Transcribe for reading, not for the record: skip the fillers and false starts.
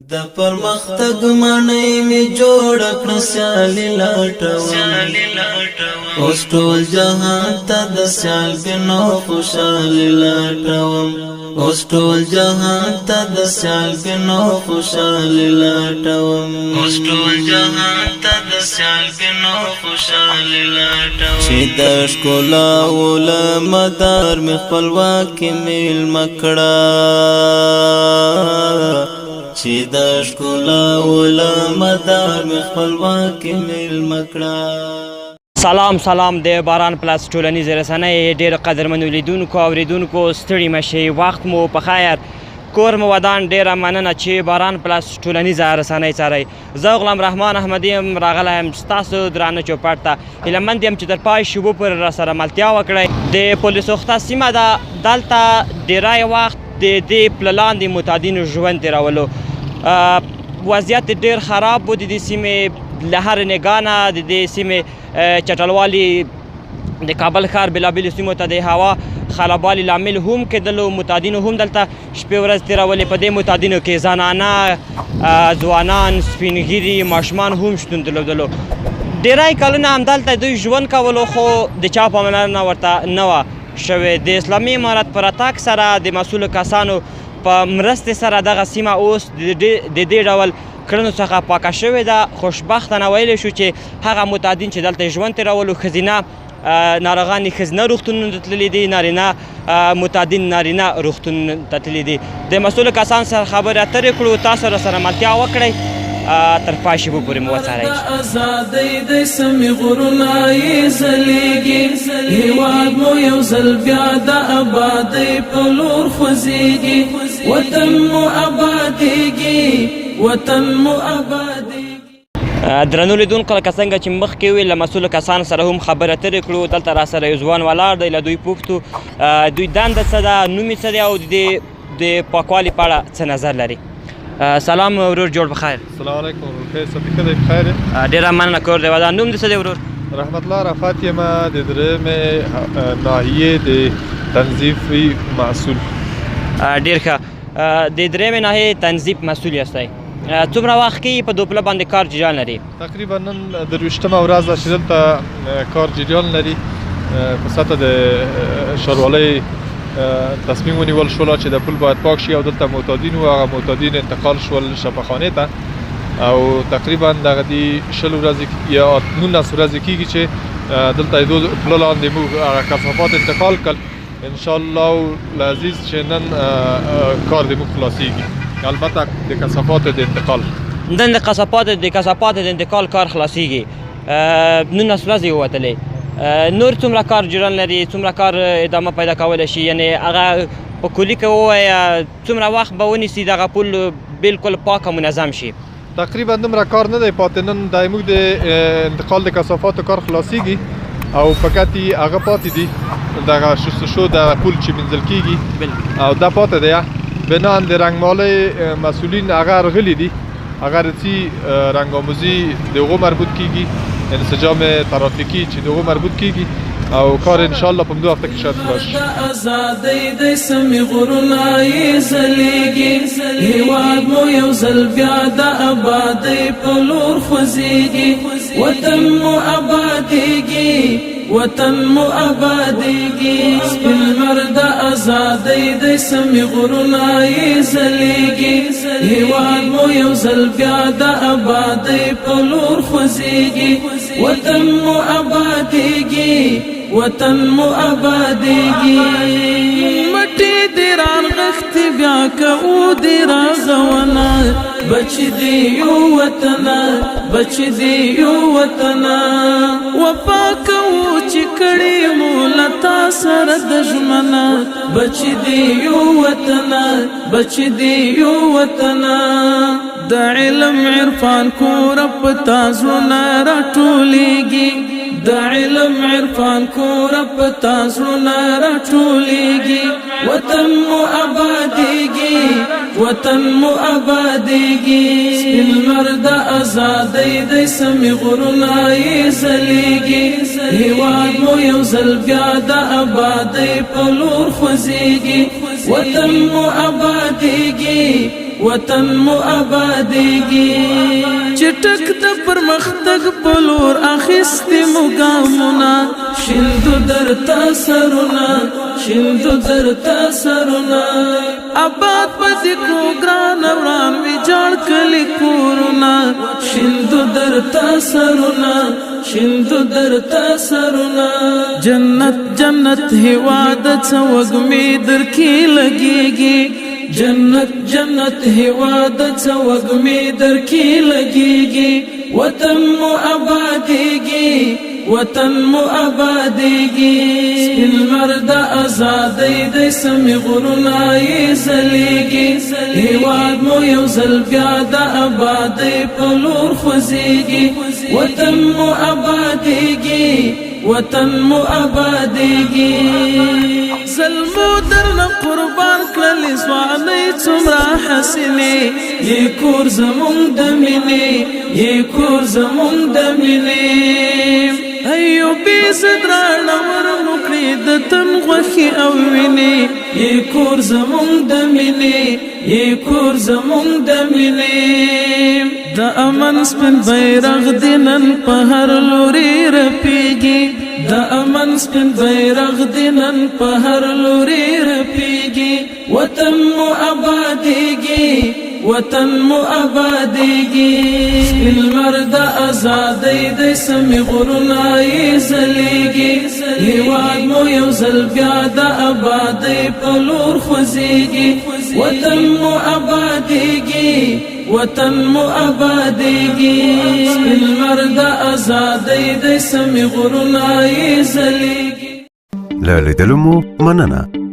د پرمختګ معنی می جوړ کړ سیالي لاټوم اوس ټول جهان ته د سیال بنو خوشالي لاټوم اوس ټول جهان ته د سیال بنو خوشالي لاټوم اوس ټول جهان ته د سیال بنو خوشالي لاټوم چې د ښکلا ول مدار می خپلواکي میل مکړه چې د ښکلا ول مدار می خپلواکي میل مکړه. سلام د باران پلاس ټولنیزې رسنۍ ډېر قدرمنو لیدونکو اوریدونکو ستړي مه شئ، وخت مو په خیر، کور مو ودان. ډېره مننه چې باران پلاس ټولنیزه رسنۍ څارئ. زه غلام رحمان احمدي یم راغلی یم ستاسو درانه چوپړ ته. هیلهمند یم چې تر پای شیبو پورې راسره ملتیا وکړئ. د پولیس اخته سیمه ده، دلته ډېری وخت د دې پله لاندې معتادینو ژوند تېرولو. وضعیت ډېر خراب و د دې سیمې له هر نګاه نه. د دې سیمې چټلوالي د کابل ښار بېلابېلو سیمو ته د هوا خرابوالي لامل هم کېدلو. معتادینو هم دلته شپې ورځ تېرولې. په دې معتادینو کې زنانه، ځوانان، سپینږیري، ماشومان هم شتون درلودلو. ډېری کلونه همدلته دوی ژوند کولو، خو د چا پاملرنه ورته نه وه شوې. د اسلامي امارت په راتګ سره د مسؤلو کسانو په مرستې سره دغه سیمه اوس د دې ډول کړنو څخه پاکه شوې ده. خوشبختانه ویلی شو چې هغه معتادین چې دلته ژوند تېرولو ښځینه ناروغان یې ښځینه روغتونونو ته تللي دي، نارینه معتادین نارینه روغتونونو ته تللي دي. د مسؤلو کسانو سره خبرې اترې کړو، تاسو راسره ملتیا وکړئ، تر پای شیبو پورې مو وڅارئ. ازادۍ د سمې غرونه یې ځلېږي، هېواد مو یو ځل بیا د ابادۍ په لور خوځېږي، وطن مو ابادېږي، وطن مو ابادېږي. درنو لیدونکو، لکه څنګه چې مخکې وویل له مسؤلو کسانو سره هم خبرې اترې کړو. دلته راسره یو ځوان ولاړ دی، له دوی پوښتو دوی دنده څه ده، نوم یې څه دی او د پاکوالي په اړه څه نظر لري. سلام ورور، جوړ بخیر. السلام علیکم ورور، خیر صدیقه دی بخیر. ډېره مننه، کور دی ودان. نوم دې څه دی ورور؟ رحمت الله رفعت یم، د درېیمې ناحیې د تنظیفي مسؤل. ډېر ښه، د درېیمې ناحیې تنظیف مسؤل یاستئ. څومره وخت کې په دوپله باندې کار جریان لري؟ تقریبا نن 23مه ورځ ده چې دلته کار جریان لري. په سطح د ښاروالۍ تصمیم ونیول شول چې د پل باید پاک شي او دلته معتادین و، هغه معتادین انتقال شول شفاخانې ته، او تقریبا دغه د 20 ورځې یا 19 ورځې کېږي چې دلته د پله لاندې موږ هغه کثافات انتقال کړل. انشاءالله العزیز چې نن کار د موږ خلاصېږي، البته د کثافاتو د انتقال. نن د کثافاتو د انتقال کار خلاصېږي. 19 ورځې ووتلې. نور څومره کار جریان لري، څومره کار ادامه پیدا کولی شي؟ یعنې هغه په کلي کې ووایه څومره وخت به ونیسي دغه پل بلکل پاک او منظم شي؟ تقریبا دومره کار نه دی پاتې. نن د موږ د انتقال د کثافاتو کار خلاصېږي او فقط هغه پاتې دي دغه شستشو د پل چې مینځل کېږي او دا پاتې دی. بنان د رنګمالۍ مسؤلین هغه راغلي دي، هغه رسي رنګ آموزي د هغو مربوط کېږي، انسجام ترافیکي چې د هغو مربوط کېږي، او کار انشاءالله په 2 هفته کې شاید خلاص شي. ازادۍ د سمې غرونه یې ځلېږي، هېواد مو یو ځل بیا د ابادۍ په لور خوځېږي، وطن مو ابادېږي، وطن مو ابادېږي. سپین لمر د ازادۍ د سمې غرونه یې ځلېږي، هېواد مو یو ځل بیا د ابادۍ په لور خوځېږي، وطن مو ابادېږي، وطن مو ابادېږي. مټې دې رانغښتې بیا کوو دې رغونه، بچې دې یو وطنه، بچې دې یو وطنه. وفا کوو چې کړې مو له تا سره د ژمنه، بچې دې یو وطنه، بچې دې یو وطنه. د علم عرفان کور په تازونه راټولېږي، د علم عرفان کور په تازونه راټولېږي، وطن مو ابادېږي، وطن مو ابادېږي. سپین لمر د ازادۍ د سمې غرونه یې ځلېږي، هېواد مو یو ځل بیا د ابادۍ په لور خوځېږي، وطن مو ابادېږي، وطن مو آبادیږي چټک د پرمختګ په لور اخیستې مو ګامونه شیندو درته سرونه شیندو درته سرونه آباد به دې کړو ګران وران ویجاړ کلي کورونه شیندو درته سرونه شیندو درته سرونه جنت جنت هیواد څه وږمې درکې لګېږي جنت جنت هیواد څه وږمې درکې لګېږي وطن مو آبادیږي وطن مو آبادیږي سپین لمر د ازادۍ دی سمې غرونه یې ځلیږي هیواد مو یو ځل بیا د آبادۍ په لور خوځېږي وطن مو آبادیږي وطن مو آبادیږي زلمو درنه قربان کړلې ځوانۍ څومره حسینې یې کور زمونږ د مینې یې کور زمونږ د مینې ایوبي زدرانه ورمکړې د تن غوښې او وینې یې کور زمونږ د مینې یې کور زمونږ د مینې د امن سپین بیرغ دې نن په هر لوري رپېږي د امن سپین بیرغ دې نن په هر لوري رپېږي وطن مو آبادیږي وطن مو آبادیږي سپین لمر د ازادۍ دی سمې غرونه یې ځلیږي هیواد مو یو ځل بیا د آبادۍ په لور خوځېږي وطن مو آبادیږي وطن مو آبادیږي سپین لمر د ازادۍ دی سمې غرونه یې ځلیږي له لیدلو مو مننه